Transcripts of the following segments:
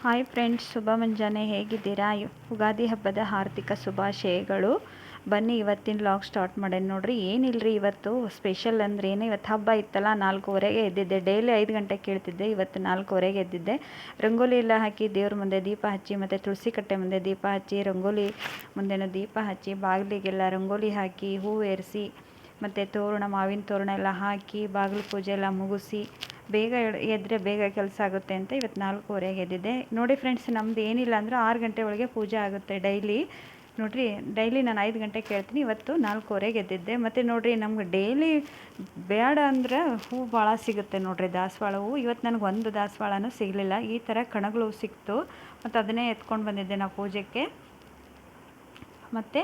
Hi friends, ಶುಭ ಮುಂಜಾನೆ. ಹೇಗಿದ್ದೀರಾ? ಯುಗಾದಿ ಹಬ್ಬದ ಹಾರ್ದಿಕ ಶುಭಾಶಯಗಳು. ಬನ್ನಿ ಇವತ್ತಿನ ವ್ಲಾಗ್ ಸ್ಟಾರ್ಟ್ ಮಾಡೇನಿ ನೋಡ್ರಿ. ಏನಿಲ್ಲರಿ, ಇವತ್ತು ಸ್ಪೆಷಲ್ ಅಂದ್ರೆ ಏನು, ಇವತ್ತು ಹಬ್ಬ ಇತ್ತಲ್ಲ, 4:15 ಎದ್ದಿದ್ದೆ. ಡೈಲಿ 5 ಗಂಟೆಗೆ ಕೇಳ್ತಿದ್ದೆ, ಇವತ್ತು 4:15 ಎದ್ದಿದ್ದೆ. ರಂಗೋಲಿ ಎಲ್ಲ ಹಾಕಿ ದೇವ್ರ ಮುಂದೆ ದೀಪ ಹಚ್ಚಿ, ಮತ್ತು ತುಳಸಿ ಕಟ್ಟೆ ಮುಂದೆ ದೀಪ ಹಚ್ಚಿ, ರಂಗೋಲಿ ಮುಂದೆನೂ ದೀಪ ಹಚ್ಚಿ, ಬಾಗಿಲಿಗೆಲ್ಲ ರಂಗೋಲಿ ಹಾಕಿ, ಹೂವು ಏರಿಸಿ, ಮತ್ತು ತೋರಣ, ಮಾವಿನ ತೋರಣ ಎಲ್ಲ ಹಾಕಿ, ಬಾಗಿಲು ಪೂಜೆ ಎಲ್ಲ ಮುಗಿಸಿ, ಬೇಗ ಎದ್ದರೆ ಬೇಗ ಕೆಲಸ ಆಗುತ್ತೆ ಅಂತ ಇವತ್ತು 4:15 ಎದ್ದಿದ್ದೆ. ನೋಡಿ ಫ್ರೆಂಡ್ಸ್, ನಮ್ದು ಏನಿಲ್ಲ ಅಂದ್ರೆ 6 ಗಂಟೆ ಒಳಗೆ ಪೂಜೆ ಆಗುತ್ತೆ ಡೈಲಿ. ನೋಡಿರಿ, ಡೈಲಿ ನಾನು 5 ಗಂಟೆಗೆ ಕೇಳ್ತೀನಿ, ಇವತ್ತು 4:15 ಎದ್ದಿದ್ದೆ. ಮತ್ತು ನೋಡಿರಿ, ನಮ್ಗೆ ಡೈಲಿ ಬೇಡ ಅಂದ್ರೆ ಹೂ ಭಾಳ ಸಿಗುತ್ತೆ ನೋಡಿರಿ, ದಾಸವಾಳ ಹೂವು. ಇವತ್ತು ನನಗೆ ಒಂದು ದಾಸವಾಳನೂ ಸಿಗಲಿಲ್ಲ. ಈ ಥರ ಕಣಗಳು ಸಿಕ್ತು, ಮತ್ತು ಅದನ್ನೇ ಎತ್ಕೊಂಡು ಬಂದಿದ್ದೆ ನಾವು ಪೂಜೆಗೆ. ಮತ್ತು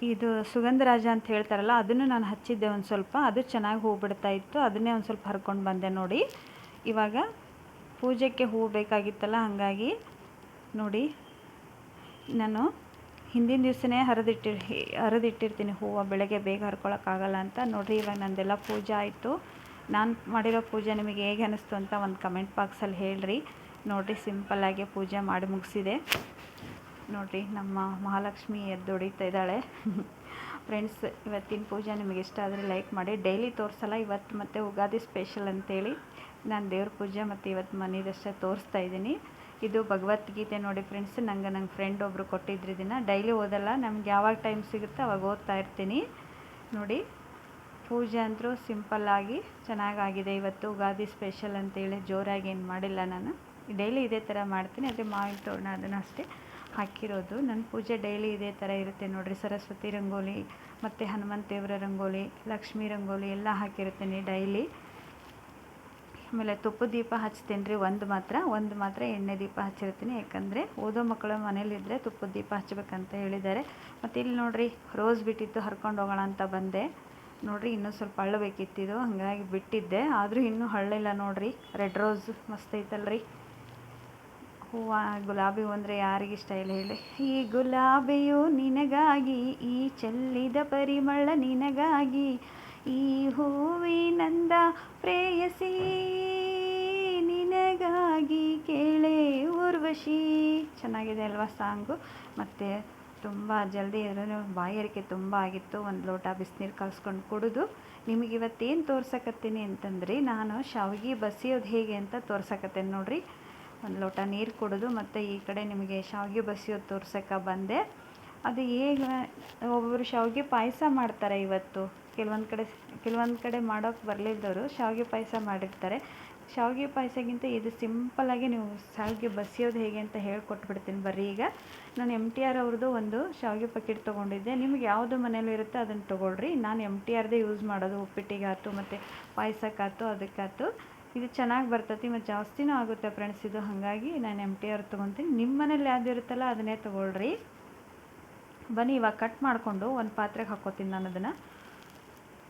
ಇದು ಸುಗಂಧರಾಜ ಅಂತ ಹೇಳ್ತಾರಲ್ಲ, ಅದನ್ನು ನಾನು ಹಚ್ಚಿದ್ದೆ ಒಂದು ಸ್ವಲ್ಪ, ಅದು ಚೆನ್ನಾಗಿ ಹೂ ಬಿಡ್ತಾ ಇತ್ತು. ಅದನ್ನೇ ಒಂದು ಸ್ವಲ್ಪ ಹರ್ಕೊಂಡು ಬಂದೆ ನೋಡಿ. ಇವಾಗ ಪೂಜೆಗೆ ಹೂ ಬೇಕಾಗಿತ್ತಲ್ಲ, ಹಾಗಾಗಿ ನೋಡಿ ನಾನು ಹಿಂದಿನ ದಿವಸನೇ ಹರಿದಿಟ್ಟಿರ್ತೀನಿ ಹೂವು, ಬೆಳಗ್ಗೆ ಬೇಗ ಹರ್ಕೊಳಕ್ಕಾಗಲ್ಲ ಅಂತ. ನೋಡಿರಿ, ಇವಾಗ ನಂದೆಲ್ಲ ಪೂಜೆ ಆಯಿತು. ನಾನು ಮಾಡಿರೋ ಪೂಜೆ ನಿಮಗೆ ಹೇಗೆ ಅನ್ನಿಸ್ತು ಅಂತ ಒಂದು ಕಮೆಂಟ್ ಬಾಕ್ಸಲ್ಲಿ ಹೇಳ್ರಿ. ನೋಡಿರಿ, ಸಿಂಪಲ್ಲಾಗಿ ಪೂಜೆ ಮಾಡಿ ಮುಗಿಸಿದೆ. ನೋಡಿರಿ, ನಮ್ಮ ಮಹಾಲಕ್ಷ್ಮಿ ಎದ್ದು ಹೊಡಿತಾ ಇದ್ದಾಳೆ. ಫ್ರೆಂಡ್ಸ್, ಇವತ್ತಿನ ಪೂಜೆ ನಿಮಗೆ ಇಷ್ಟ ಆದರೆ ಲೈಕ್ ಮಾಡಿ. ಡೈಲಿ ತೋರಿಸಲ್ಲ, ಇವತ್ತು ಮತ್ತು ಯುಗಾದಿ ಸ್ಪೆಷಲ್ ಅಂತೇಳಿ ನಾನು ದೇವ್ರ ಪೂಜೆ ಮತ್ತು ಇವತ್ತು ಮನೆಯದಷ್ಟೇ ತೋರಿಸ್ತಾ ಇದ್ದೀನಿ. ಇದು ಭಗವದ್ಗೀತೆ ನೋಡಿ ಫ್ರೆಂಡ್ಸ್. ನಂಗೆ ಫ್ರೆಂಡ್ ಒಬ್ಬರು ಕೊಟ್ಟಿದ್ರು ಇದನ್ನು. ಡೈಲಿ ಓದಲ್ಲ, ನಮ್ಗೆ ಯಾವಾಗ ಟೈಮ್ ಸಿಗುತ್ತೋ ಅವಾಗ ಓದ್ತಾ ಇರ್ತೀನಿ. ನೋಡಿ, ಪೂಜೆ ಅಂತೂ ಸಿಂಪಲ್ಲಾಗಿ ಚೆನ್ನಾಗಾಗಿದೆ. ಇವತ್ತು ಯುಗಾದಿ ಸ್ಪೆಷಲ್ ಅಂತೇಳಿ ಜೋರಾಗಿ ಏನು ಮಾಡಿಲ್ಲ ನಾನು. ಡೈಲಿ ಇದೇ ಥರ ಮಾಡ್ತೀನಿ. ಅದೇ ಮಾವಿನ ತೋರಣ ಅದನ್ನು ಅಷ್ಟೇ ಹಾಕಿರೋದು. ನನ್ನ ಪೂಜೆ ಡೈಲಿ ಇದೇ ಥರ ಇರುತ್ತೆ ನೋಡಿರಿ. ಸರಸ್ವತಿ ರಂಗೋಲಿ, ಮತ್ತು ಹನುಮಂತ ದೇವರ ರಂಗೋಲಿ, ಲಕ್ಷ್ಮೀ ರಂಗೋಲಿ ಎಲ್ಲ ಹಾಕಿರ್ತೀನಿ ಡೈಲಿ. ಆಮೇಲೆ ತುಪ್ಪದ ದೀಪ ಹಚ್ತೀನಿ ರೀ, ಒಂದು ಮಾತ್ರ ಎಣ್ಣೆ ದೀಪ ಹಚ್ಚಿರ್ತೀನಿ. ಯಾಕಂದರೆ ಓದೋ ಮಕ್ಕಳು ಮನೇಲಿದ್ದರೆ ತುಪ್ಪದ ದೀಪ ಹಚ್ಚಬೇಕಂತ ಹೇಳಿದ್ದಾರೆ. ಮತ್ತು ಇಲ್ಲಿ ನೋಡಿರಿ, ರೋಸ್ ಬಿಟ್ಟಿತ್ತು, ಹರ್ಕೊಂಡು ಹೋಗೋಣ ಅಂತ ಬಂದೆ. ನೋಡಿರಿ, ಇನ್ನೂ ಸ್ವಲ್ಪ ಹಳ್ಳಬೇಕಿತ್ತಿದ್ದು, ಹಾಗಾಗಿ ಬಿಟ್ಟಿದ್ದೆ. ಆದರೂ ಇನ್ನೂ ಹಳ್ಳಿಲ್ಲ ನೋಡಿರಿ. ರೆಡ್ ರೋಸ್ ಮಸ್ತ್ ಐತಲ್ರಿ ಹೂವು. ಗುಲಾಬಿ ಹೂ ಅಂದರೆ ಯಾರಿಗಿಷ್ಟ ಇಲ್ಲ ಹೇಳಿ. ಈ ಗುಲಾಬಿಯು ನಿನಗಾಗಿ, ಈ ಚೆಲ್ಲಿದ ಪರಿಮಳ ನಿನಗಾಗಿ, ಈ ಹೂವಿನಂದ ಪ್ರೇಯಸಿ ನಿನಗಾಗಿ ಕೇಳೆ ಊರ್ವಶಿ. ಚೆನ್ನಾಗಿದೆ ಅಲ್ವಾ ಸಾಂಗು? ಮತ್ತು ತುಂಬ ಜಲ್ದಿ ಬಾಯಾರಿಕೆ ತುಂಬ ಆಗಿತ್ತು. ಒಂದು ಲೋಟ ಬಿಸಿನೀರು ಕಲಿಸ್ಕೊಂಡು ಕುಡಿದು ನಿಮಗೆ ಇವತ್ತೇನು ತೋರ್ಸಕತ್ತೀನಿ ಅಂತಂದ್ರಿ, ನಾನು ಶಾವಿಗೆ ಬಸಿಯೋದು ಹೇಗೆ ಅಂತ ತೋರ್ಸಕತ್ತೇನೆ ನೋಡಿರಿ. ಒಂದು ಲೋಟ ನೀರು ಕುಡಿದು ಮತ್ತು ಈ ಕಡೆ ನಿಮಗೆ ಶಾವಿಗೆ ಬಸಿಯೋದು ತೋರ್ಸಕ್ಕೆ ಬಂದೆ. ಅದು ಹೇಗೆ, ಒಬ್ಬೊಬ್ಬರು ಶಾವಿಗೆ ಪಾಯಸ ಮಾಡ್ತಾರೆ ಇವತ್ತು. ಕೆಲವೊಂದು ಕಡೆ ಮಾಡೋಕ್ಕೆ ಬರಲಿದ್ದವರು ಶಾವಿಗೆ ಪಾಯಸ ಮಾಡಿರ್ತಾರೆ. ಶಾವಿಗೆ ಪಾಯಸಕ್ಕಿಂತ ಇದು ಸಿಂಪಲ್ಲಾಗಿ ನೀವು ಶಾವಿಗೆ ಬಸಿಯೋದು ಹೇಗೆ ಅಂತ ಹೇಳ್ಕೊಟ್ಬಿಡ್ತೀನಿ ಬರ್ರಿ. ಈಗ ನಾನು MTR ಅವ್ರದ್ದು ಒಂದು ಶಾವಿಗೆ ಪ್ಯಾಕೆಟ್ ತೊಗೊಂಡಿದ್ದೆ. ನಿಮ್ಗೆ ಯಾವುದು ಮನೇಲಿ ಇರುತ್ತೆ ಅದನ್ನು ತೊಗೊಳ್ರಿ. ನಾನು MTRದೇ ಯೂಸ್ ಮಾಡೋದು, ಉಪ್ಪಿಟ್ಟಿಗಾಯ್ತು ಮತ್ತು ಪಾಯಸಕ್ಕಾಯ್ತು ಅದಕ್ಕಾಯ್ತು. ಇದು ಚೆನ್ನಾಗಿ ಬರ್ತೈತಿ ಮತ್ತು ಜಾಸ್ತಿನೂ ಆಗುತ್ತೆ ಫ್ರೆಂಡ್ಸ್ ಇದು. ಹಾಗಾಗಿ ನಾನು MTR ತೊಗೊತೀನಿ. ನಿಮ್ಮ ಮನೇಲಿ ಯಾವ್ದು ಇರುತ್ತಲ್ಲ ಅದನ್ನೇ ತೊಗೊಳ್ರಿ. ಬನ್ನಿ, ಇವಾಗ ಕಟ್ ಮಾಡಿಕೊಂಡು ಒಂದು ಪಾತ್ರೆಗೆ ಹಾಕ್ಕೋತೀನಿ ನಾನು ಅದನ್ನು.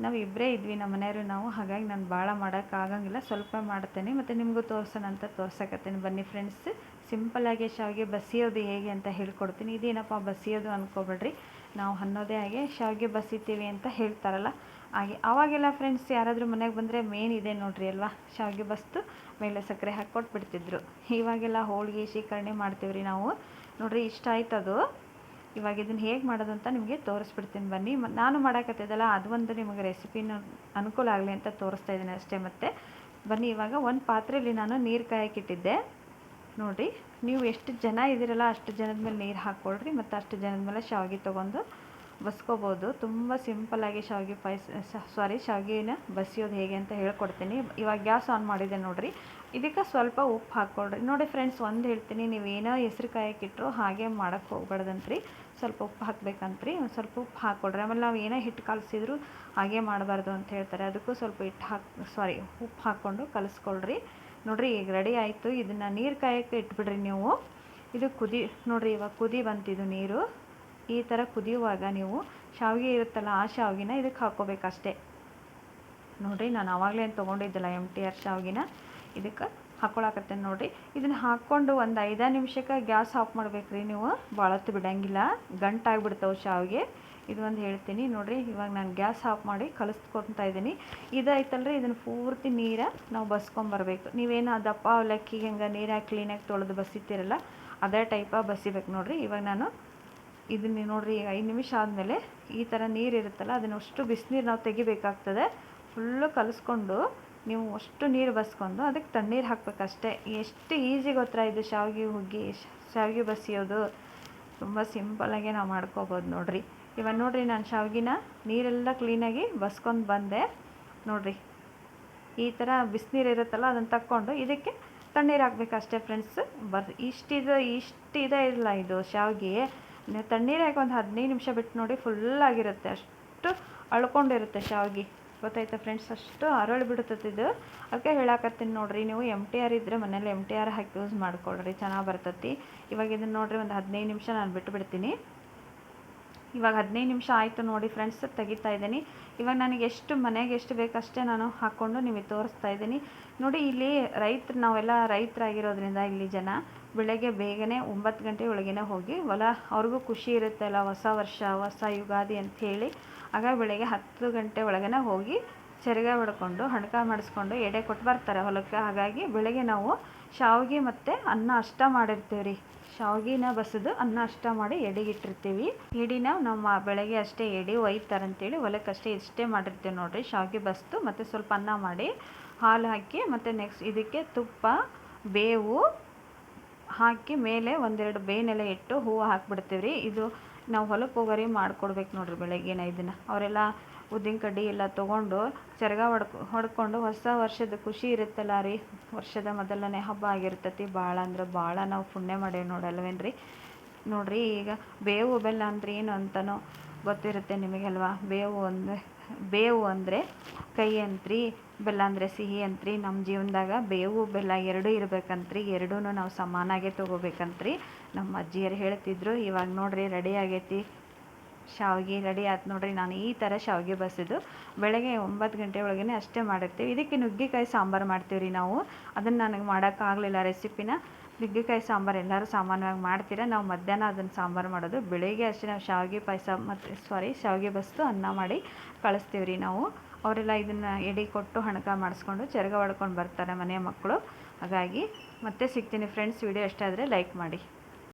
ನಾವು ಇಬ್ಬರೇ ಇದ್ವಿ ನಮ್ಮ ಮನೆಯವರು ನಾವು, ಹಾಗಾಗಿ ನಾನು ಭಾಳ ಮಾಡೋಕ್ಕಾಗಂಗಿಲ್ಲ, ಸ್ವಲ್ಪ ಮಾಡ್ತೇನೆ. ಮತ್ತು ನಿಮಗೂ ತೋರ್ಸೋಣ ಅಂತ ತೋರ್ಸಕತ್ತೇನೆ. ಬನ್ನಿ ಫ್ರೆಂಡ್ಸ್, ಸಿಂಪಲ್ಲಾಗಿ ಶಾವಿಗೆ ಬಸಿಯೋದು ಹೇಗೆ ಅಂತ ಹೇಳ್ಕೊಡ್ತೀನಿ. ಇದೇನಪ್ಪ ಬಸಿಯೋದು ಅಂದ್ಕೊಬೇಡ್ರಿ, ನಾವು ಅನ್ನೋದೇ ಹಾಗೆ ಶಾವಿಗೆ ಬಸಿತೀವಿ ಅಂತ ಹೇಳ್ತಾರಲ್ಲ ಹಾಗೆ. ಆವಾಗೆಲ್ಲ ಫ್ರೆಂಡ್ಸ್ ಯಾರಾದರೂ ಮನೆಗೆ ಬಂದರೆ ಮೇನ್ ಇದೆ ನೋಡ್ರಿ ಅಲ್ವಾ, ಶಾವಿಗೆ ಬಸ್ತು ಮೇಲೆ ಸಕ್ಕರೆ ಹಾಕ್ಕೊಟ್ಬಿಡ್ತಿದ್ರು. ಇವಾಗೆಲ್ಲ ಹೋಳಿಗೆ ಶೀಕರಣೆ ಮಾಡ್ತೀವ್ರಿ ನಾವು. ನೋಡಿರಿ, ಇಷ್ಟ ಆಯ್ತದು. ಇವಾಗ ಇದನ್ನು ಹೇಗೆ ಮಾಡೋದು ಅಂತ ನಿಮಗೆ ತೋರಿಸ್ಬಿಡ್ತೀನಿ ಬನ್ನಿ. ನಾನು ಮಾಡೋಕತ್ತಿದ್ದಲ್ಲ, ಅದು ಒಂದು ನಿಮಗೆ ರೆಸಿಪಿನ ಅನುಕೂಲ ಆಗಲಿ ಅಂತ ತೋರಿಸ್ತಾ ಇದ್ದೀನಿ ಅಷ್ಟೇ. ಮತ್ತು ಬನ್ನಿ, ಇವಾಗ ಒಂದು ಪಾತ್ರೆಯಲ್ಲಿ ನಾನು ನೀರು ಕಾಯಕ್ಕಿಟ್ಟಿದ್ದೆ. ನೋಡಿರಿ, ನೀವು ಎಷ್ಟು ಜನ ಇದ್ದೀರಲ್ಲ ಅಷ್ಟು ಜನದ ಮೇಲೆ ನೀರು ಹಾಕ್ಕೊಳ್ರಿ, ಮತ್ತು ಅಷ್ಟು ಜನದ ಮೇಲೆ ಶಾವಿಗೆ ತೊಗೊಂಡು ಬಸ್ಕೋಬೋದು. ತುಂಬ ಸಿಂಪಲ್ಲಾಗಿ ಶಾವಿಗೆನ ಬಸಿಯೋದು ಹೇಗೆ ಅಂತ ಹೇಳ್ಕೊಡ್ತೀನಿ. ಇವಾಗ ಗ್ಯಾಸ್ ಆನ್ ಮಾಡಿದೆ ನೋಡಿರಿ. ಇದಕ್ಕೆ ಸ್ವಲ್ಪ ಉಪ್ಪು ಹಾಕ್ಕೊಳ್ರಿ. ನೋಡಿ ಫ್ರೆಂಡ್ಸ್, ಒಂದು ಹೇಳ್ತೀನಿ, ನೀವೇನೋ ಹೆಸ್ರು ಕಾಯಕ್ಕಿಟ್ರು ಹಾಗೆ ಮಾಡೋಕ್ಕೆ ಹೋಗ್ಬಾರ್ದಂತ್ರಿ. ಸ್ವಲ್ಪ ಉಪ್ಪು ಹಾಕ್ಬೇಕಂತ್ರಿ. ಒಂದು ಸ್ವಲ್ಪ ಉಪ್ಪು ಹಾಕ್ಕೊಳ್ರಿ. ಆಮೇಲೆ ನಾವು ಏನೋ ಹಿಟ್ಟು ಕಲಸಿದ್ರು ಹಾಗೆ ಮಾಡಬಾರ್ದು ಅಂತ ಹೇಳ್ತಾರೆ. ಅದಕ್ಕೂ ಸ್ವಲ್ಪ ಉಪ್ಪು ಹಾಕ್ಕೊಂಡು ಕಲಿಸ್ಕೊಳ್ರಿ. ನೋಡಿರಿ, ಈಗ ರೆಡಿ ಆಯಿತು. ಇದನ್ನು ನೀರು ಕಾಯಕ್ಕೆ ಇಟ್ಬಿಡ್ರಿ ನೀವು. ಇದು ನೋಡಿರಿ, ಇವಾಗ ಕುದಿ ಬಂತಿದ್ದು ನೀರು. ಈ ಥರ ಕುದಿಯುವಾಗ ನೀವು ಶಾವಿಗೆ ಇರುತ್ತಲ್ಲ ಆ ಶಾವಿಗೆನ ಇದಕ್ಕೆ ಹಾಕ್ಕೋಬೇಕಷ್ಟೇ. ನೋಡಿರಿ, ನಾನು ಆವಾಗಲೇ ತೊಗೊಂಡಿದ್ದಲ್ಲ MTR ಶಾವಿಗೆನ ಇದಕ್ಕೆ ಹಾಕ್ಕೊಳಕತ್ತೇನೆ ನೋಡಿರಿ. ಇದನ್ನು ಹಾಕ್ಕೊಂಡು ಒಂದು 5 ನಿಮಿಷಕ್ಕೆ ಗ್ಯಾಸ್ ಆಫ್ ಮಾಡ್ಬೇಕ್ರಿ ನೀವು. ಭಾಳತ್ತು ಬಿಡೋಂಗಿಲ್ಲ, ಗಂಟಾಗ್ಬಿಡ್ತಾವೆ ಶಾವಿಗೆ. ಇದು ಒಂದು ಹೇಳ್ತೀನಿ ನೋಡಿರಿ. ಇವಾಗ ನಾನು ಗ್ಯಾಸ್ ಆಫ್ ಮಾಡಿ ಕಲಿಸ್ಕೊತಾ ಇದ್ದೀನಿ. ಇದೈತಲ್ರಿ, ಇದನ್ನು ಪೂರ್ತಿ ನೀರು ನಾವು ಬಸ್ಕೊಂಬರ್ಬೇಕು. ನೀವೇನು ದಪ್ಪ ಅವಲಕ್ಕಿಗೆ ಹಂಗೆ ನೀರಾಗಿ ಕ್ಲೀನಾಗಿ ತೊಳೆದು ಬಸಿತೀರಲ್ಲ, ಅದೇ ಟೈಪಾಗಿ ಬಸಿಬೇಕು ನೋಡಿರಿ. ಇವಾಗ ನಾನು ಇದನ್ನ ನೋಡಿರಿ, ಈಗ 5 ನಿಮಿಷ ಆದಮೇಲೆ ಈ ಥರ ನೀರು ಇರುತ್ತಲ್ಲ, ಅದನ್ನು ಅಷ್ಟು ಬಿಸಿನೀರು ನಾವು ತೆಗಿಬೇಕಾಗ್ತದೆ. ಫುಲ್ಲು ಕಲಿಸ್ಕೊಂಡು ನೀವು ಅಷ್ಟು ನೀರು ಬಸ್ಕೊಂಡು ಅದಕ್ಕೆ ತಣ್ಣೀರು ಹಾಕಬೇಕಷ್ಟೇ. ಎಷ್ಟು ಈಸಿ ಗೊತ್ತಾ ಇದು ಶಾವಿಗೆ ಹುಗ್ಗಿ, ಶಾವಿಗೆ ಬಸಿಯೋದು. ತುಂಬ ಸಿಂಪಲ್ಲಾಗೆ ನಾವು ಮಾಡ್ಕೋಬೋದು ನೋಡಿರಿ. ಇವಾಗ ನೋಡಿರಿ, ನಾನು ಶಾವಿಗೆನ ನೀರೆಲ್ಲ ಕ್ಲೀನಾಗಿ ಬಸ್ಕೊಂಡು ಬಂದೆ ನೋಡಿರಿ. ಈ ಥರ ಬಿಸಿನೀರು ಇರುತ್ತಲ್ಲ, ಅದನ್ನು ತಕ್ಕೊಂಡು ಇದಕ್ಕೆ ತಣ್ಣೀರು ಹಾಕಬೇಕಷ್ಟೇ ಫ್ರೆಂಡ್ಸ್. ಬರ್ರಿ, ಇಷ್ಟಿದೆ ಇಲ್ಲ ಇದು ಶಾವಿಗೆ. ನೀವು ತಣ್ಣೀರು ಹಾಕಿ ಒಂದು 15 ನಿಮಿಷ ಬಿಟ್ಟು ನೋಡಿ, ಫುಲ್ಲಾಗಿರುತ್ತೆ. ಅಷ್ಟು ಅಳ್ಕೊಂಡಿರುತ್ತೆ ಶಾವಿಗೆ, ಗೊತ್ತಾಯ್ತಾ ಫ್ರೆಂಡ್ಸ್? ಅಷ್ಟು ಅರಳಿ ಬಿಡುತ್ತದೆ ಇದು. ಅದಕ್ಕೆ ಹೇಳಾಕತ್ತೀನಿ ನೋಡಿರಿ, ನೀವು MTR ಇದ್ದರೆ ಮನೇಲಿ MTR ಹಾಕಿ ಯೂಸ್ ಮಾಡ್ಕೊಳ್ರಿ, ಚೆನ್ನಾಗಿ ಬರ್ತೈತಿ. ಇವಾಗ ಇದನ್ನು ನೋಡಿರಿ, ಒಂದು 15 ನಿಮಿಷ ನಾನು ಬಿಟ್ಟುಬಿಡ್ತೀನಿ. ಇವಾಗ 15 ನಿಮಿಷ ಆಯಿತು ನೋಡಿ ಫ್ರೆಂಡ್ಸ್, ತೆಗಿತಾ ಇದ್ದೀನಿ. ಇವಾಗ ನನಗೆ ಎಷ್ಟು ಮನೆಗೆ ಎಷ್ಟು ಬೇಕಷ್ಟೇ ನಾನು ಹಾಕ್ಕೊಂಡು ನಿಮಗೆ ತೋರಿಸ್ತಾ ಇದ್ದೀನಿ ನೋಡಿ. ಇಲ್ಲಿ ನಾವೆಲ್ಲ ರೈತರಾಗಿರೋದ್ರಿಂದ ಇಲ್ಲಿ ಜನ ಬೆಳಗ್ಗೆ ಬೇಗನೆ 9 ಗಂಟೆ ಒಳಗೇ ಹೋಗಿ ಹೊಲ, ಅವ್ರಿಗೂ ಖುಷಿ ಇರುತ್ತೆ ಅಲ್ಲ, ಹೊಸ ವರ್ಷ ಹೊಸ ಯುಗಾದಿ ಅಂಥೇಳಿ. ಆಗ ಬೆಳಗ್ಗೆ 10 ಗಂಟೆ ಒಳಗೇ ಹೋಗಿ ಸೆರಗ ಹೊಡ್ಕೊಂಡು ಹಣ್ಕ ಮಾಡಿಸ್ಕೊಂಡು ಎಡೆ ಕೊಟ್ಟು ಬರ್ತಾರೆ ಹೊಲಕ್ಕೆ. ಹಾಗಾಗಿ ಬೆಳಗ್ಗೆ ನಾವು ಶಾವಿಗೆ ಮತ್ತು ಅನ್ನ ಅಷ್ಟ ಮಾಡಿರ್ತೀವಿ ರೀ. ಶಾವಿಗೆನ ಬಸಿದು ಅನ್ನ ಅಷ್ಟ ಮಾಡಿ ಎಡೆಗಿಟ್ಟಿರ್ತೀವಿ. ಎಡಿನ ನಮ್ಮ ಬೆಳಗ್ಗೆ ಅಷ್ಟೇ ಎಡೆ ಒಯ್ತಾರಂತೇಳಿ ಹೊಲಕ್ಕೆ ಅಷ್ಟೇ ಇಷ್ಟೇ ಮಾಡಿರ್ತೀವಿ ನೋಡಿರಿ. ಶಾವಿಗೆ ಬಸ್ತು ಮತ್ತು ಸ್ವಲ್ಪ ಅನ್ನ ಮಾಡಿ ಹಾಲು ಹಾಕಿ ಮತ್ತು ನೆಕ್ಸ್ಟ್ ಇದಕ್ಕೆ ತುಪ್ಪ ಬೇವು ಹಾಕಿ ಮೇಲೆ ಒಂದೆರಡು ಬೇನೆಲೆ ಇಟ್ಟು ಹೂವು ಹಾಕಿಬಿಡ್ತೀವಿ ರೀ. ಇದು ನಾವು ಹೊಲಕ್ಕೆ ಹೋಗೋರಿ ಮಾಡ್ಕೊಡ್ಬೇಕು ನೋಡಿರಿ ಬೆಳಗ್ಗೆನ. ಇದನ್ನು ಅವರೆಲ್ಲ ಉದ್ದಿನ ಕಡ್ಡಿ ಎಲ್ಲ ತೊಗೊಂಡು ಸೆರಗ ಹೊಡ್ಕೊಂಡು ಹೊಸ ವರ್ಷದ ಖುಷಿ ಇರುತ್ತಲ್ಲ ರೀ. ವರ್ಷದ ಮೊದಲನೇ ಹಬ್ಬ ಆಗಿರ್ತೈತಿ. ಭಾಳ ಅಂದ್ರೆ ಭಾಳ ನಾವು ಪುಣ್ಯ ಮಾಡೇವಿ ನೋಡಲ್ವೇನ್ರಿ. ನೋಡಿರಿ, ಈಗ ಬೇವು ಬೆಲ್ಲ ಅಂದ್ರೆ ಏನು ಅಂತನೋ ಗೊತ್ತಿರುತ್ತೆ ನಿಮಗಲ್ವಾ. ಬೇವು ಅಂದರೆ ಕೈ ಅಂತ್ರಿ, ಬೆಲ್ಲ ಅಂದರೆ ಸಿಹಿ ಅಂತ್ರಿ. ನಮ್ಮ ಜೀವನದಾಗ ಬೇವು ಬೆಲ್ಲ ಎರಡೂ ಇರ್ಬೇಕಂತ್ರಿ. ಎರಡೂ ನಾವು ಸಮಾನಾಗೆ ತೊಗೋಬೇಕಂತ್ರಿ. ನಮ್ಮ ಅಜ್ಜಿಯರು ಹೇಳ್ತಿದ್ರು. ಇವಾಗ ನೋಡಿರಿ, ರೆಡಿ ಆಗೈತಿ ಶಾವಿಗೆ, ರೆಡಿ ಆಯ್ತು ನೋಡಿರಿ. ನಾನು ಈ ಥರ ಶಾವಿಗೆ ಬಸಿದು ಬೆಳಗ್ಗೆ 9 ಗಂಟೆ ಒಳಗೇ ಅಷ್ಟೇ ಮಾಡಿರ್ತೀವಿ. ಇದಕ್ಕೆ ನುಗ್ಗೆಕಾಯಿ ಸಾಂಬಾರು ಮಾಡ್ತೀವಿ ರೀ ನಾವು. ಅದನ್ನು ನನಗೆ ಮಾಡೋಕ್ಕಾಗಲಿಲ್ಲ ರೆಸಿಪಿನ. ನುಗ್ಗೆಕಾಯಿ ಸಾಂಬಾರು ಎಲ್ಲರೂ ಸಾಮಾನ್ಯವಾಗಿ ಮಾಡ್ತೀರ. ನಾವು ಮಧ್ಯಾಹ್ನ ಅದನ್ನು ಸಾಂಬಾರು ಮಾಡೋದು. ಬೆಳಿಗ್ಗೆ ಅಷ್ಟೇ ನಾವು ಶಾವಿಗೆ ಪಾಯಸ ಶಾವಿಗೆ ಬಸ್ತು ಅನ್ನ ಮಾಡಿ ಕಳಿಸ್ತೀವಿ ರೀ ನಾವು. ಅವರೆಲ್ಲ ಇದನ್ನು ಎಡೆ ಕೊಟ್ಟು ಹಣಕ ಮಾಡಿಸ್ಕೊಂಡು ಸೆರಗ ಹೊಡ್ಕೊಂಡು ಬರ್ತಾರೆ ಮನೆಯ ಮಕ್ಕಳು. ಹಾಗಾಗಿ ಮತ್ತೆ ಸಿಗ್ತೀನಿ ಫ್ರೆಂಡ್ಸ್. ವಿಡಿಯೋ ಇಷ್ಟ ಆದರೆ ಲೈಕ್ ಮಾಡಿ.